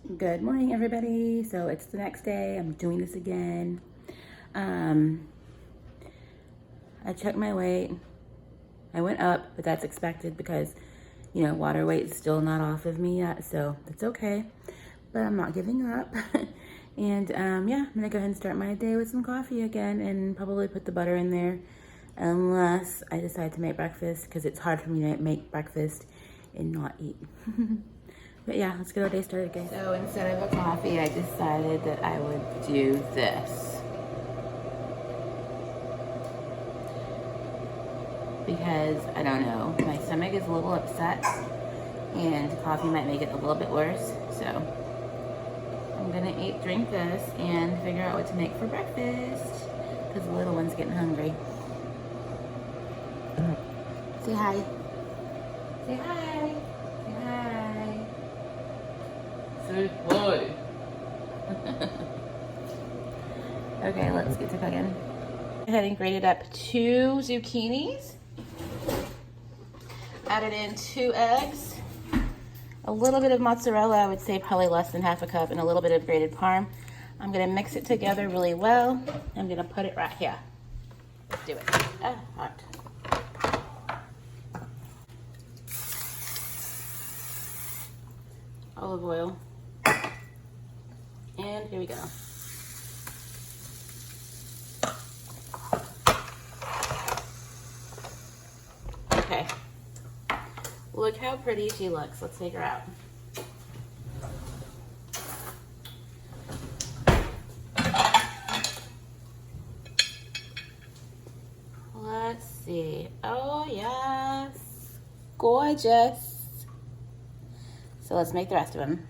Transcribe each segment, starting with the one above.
Good morning, everybody. So it's the next day. I'm doing this again. I checked my weight. I went up, but that's expected because, water weight is still not off of me yet, so that's okay. But I'm not giving up. And yeah, I'm gonna go ahead and start my day with some coffee again and probably put the butter in there unless I decide to make breakfast because it's hard for me to make breakfast and not eat. But yeah, let's get our day started, guys. So instead of a coffee, I decided that I would do this. Because, I don't know, my stomach is a little upset and coffee might make it a little bit worse. So I'm gonna drink this and figure out what to make for breakfast because the little one's getting hungry. Say hi. Say hi. Say hi. Say hi. Okay, let's get to cooking. Go ahead and grated up 2 zucchinis. Added in 2 eggs. A little bit of mozzarella, I would say probably less than half a cup, and a little bit of grated parm. I'm gonna mix it together really well. I'm gonna put it right here. Let's do it. Ah, hot. Olive oil. And here we go. Okay. Look how pretty she looks. Let's take her out. Let's see. Oh, yes. Gorgeous. So let's make the rest of them.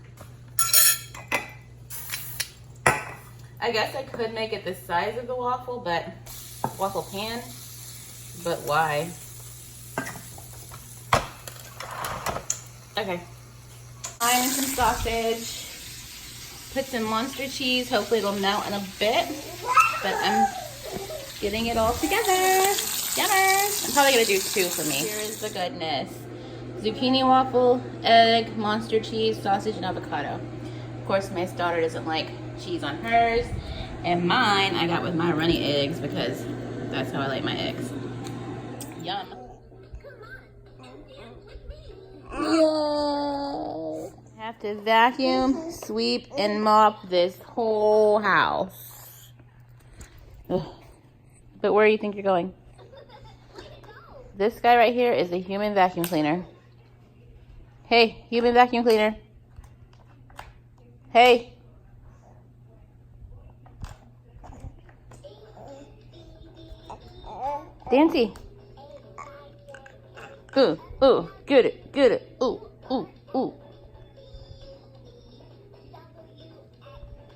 I guess I could make it the size of the waffle pan, but why? Okay. Lime and some sausage. Put some monster cheese. Hopefully it'll melt in a bit. But I'm getting it all together. Yummer. I'm probably gonna do 2 for me. Here is the goodness. Zucchini waffle, egg, monster cheese, sausage, and avocado. Of course, my daughter doesn't like cheese on hers. And mine, I got with my runny eggs because that's how I like my eggs. Yum. Yay. I have to vacuum, sweep, and mop this whole house. Ugh. But where do you think you're going? This guy right here is a human vacuum cleaner. Hey, human vacuum cleaner. Hey. Dancy. Ooh, ooh, get it, ooh, ooh, ooh.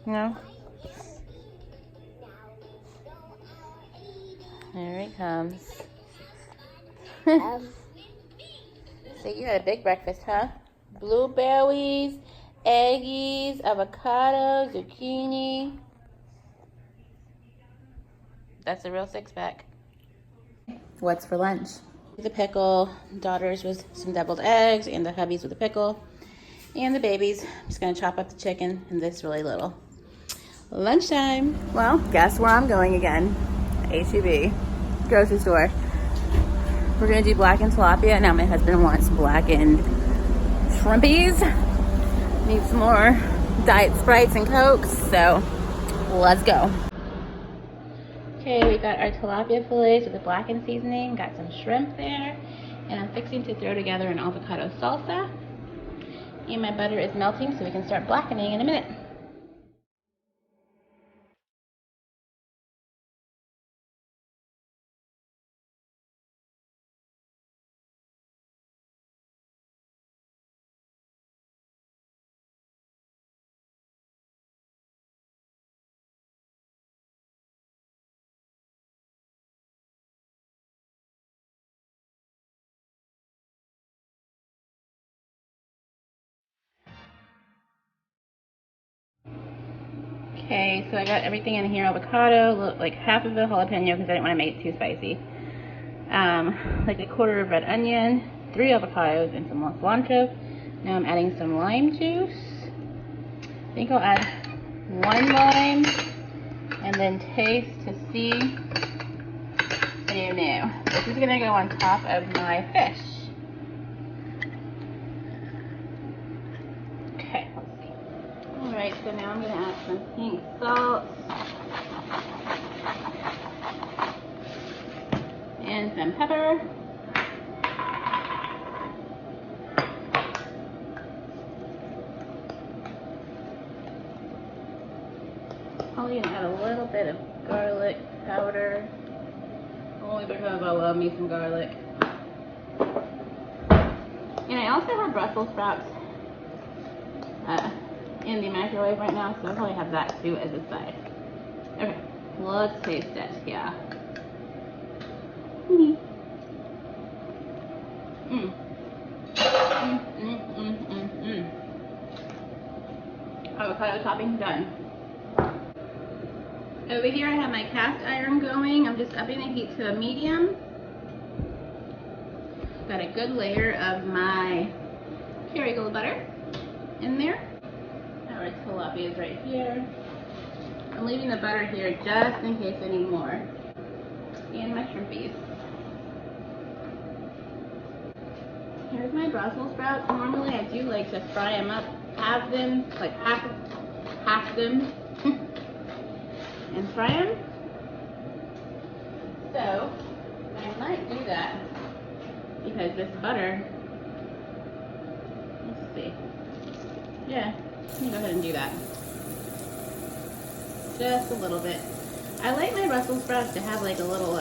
No? There he comes. So you had a big breakfast, huh? Blueberries, eggies, avocado, zucchini. That's a real 6-pack. What's for lunch? The pickle, daughters with some deviled eggs, and the hubbies with a pickle. And the babies, I'm just gonna chop up the chicken and this really little. Lunchtime. Well, guess where I'm going again? H-E-B, grocery store. We're gonna do blackened tilapia. Now my husband wants blackened shrimpies. Need some more diet Sprites and Cokes, so let's go. Okay, we got our tilapia fillets with the blackened seasoning, got some shrimp there, and I'm fixing to throw together an avocado salsa. And my butter is melting, so we can start blackening in a minute. Okay, so I got everything in here. Avocado, like half of the jalapeno because I didn't want to make it too spicy. Like a quarter of red onion, 3 avocados, and some cilantro. Now I'm adding some lime juice. I think I'll add 1 lime and then taste to see. No. This is gonna go on top of my fish. Okay, let's see. Alright, so now I'm gonna add some pink salt and some pepper. Probably gonna add a little bit of garlic powder, only because I love me some garlic. And I also have Brussels sprouts in the microwave right now, so I'll probably have that too as a side. Okay, let's taste it. Yeah. Avocado topping done. Over here I have my cast iron going. I'm just upping the heat to a medium. Got a good layer of my Kerrygold butter in there. Our tilapia is right here. I'm leaving the butter here just in case I need more. And my shrimpies. Here's my Brussels sprouts. Normally I do like to fry them up, half them, like half them, and fry them. So I might do that because this butter, let's see. Yeah, let me go ahead and do that. Just a little bit. I like my Brussels sprouts to have like a little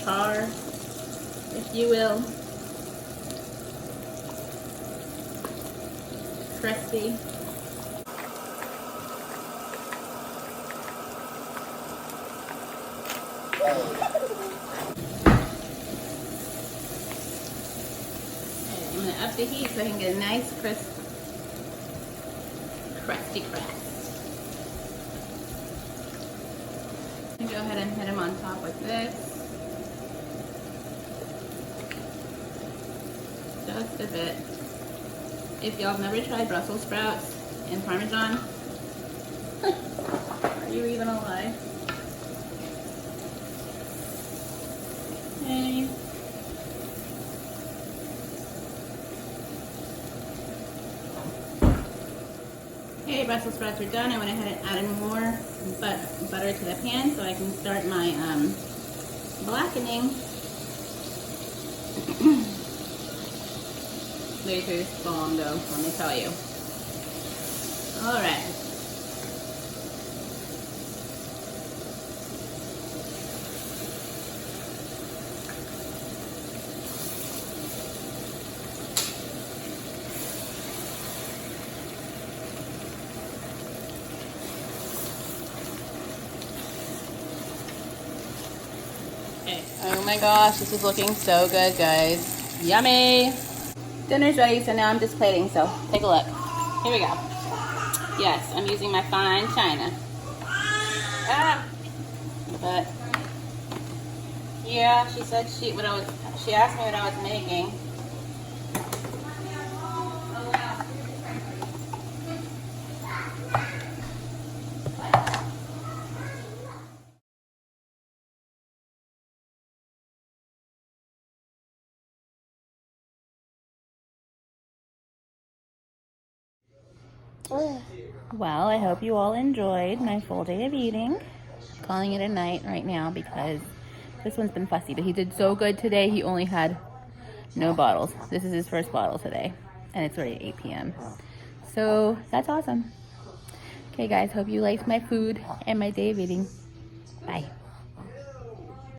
char, if you will. Crispy. I'm going to up the heat so I can get a nice crisp, crusty crust. And go ahead and hit them on top with this. Just a bit. If y'all have never tried Brussels sprouts and Parmesan, are you even alive? Okay. Okay, Brussels sprouts are done. I went ahead and added more butter to the pan so I can start my blackening. They taste bomb though, let me tell you. Alright. Okay. Oh my gosh, this is looking so good, guys. Yummy! Dinner's ready, so now I'm just plating, so take a look. Here we go. Yes, I'm using my fine china. But yeah, she said she asked me what I was making. Well, I hope you all enjoyed my full day of eating. I'm calling it a night right now because this one's been fussy, but he did so good today. He only had no bottles. This is his first bottle today, and it's already 8 p.m. So that's awesome. Okay, guys, hope you liked my food and my day of eating. Bye.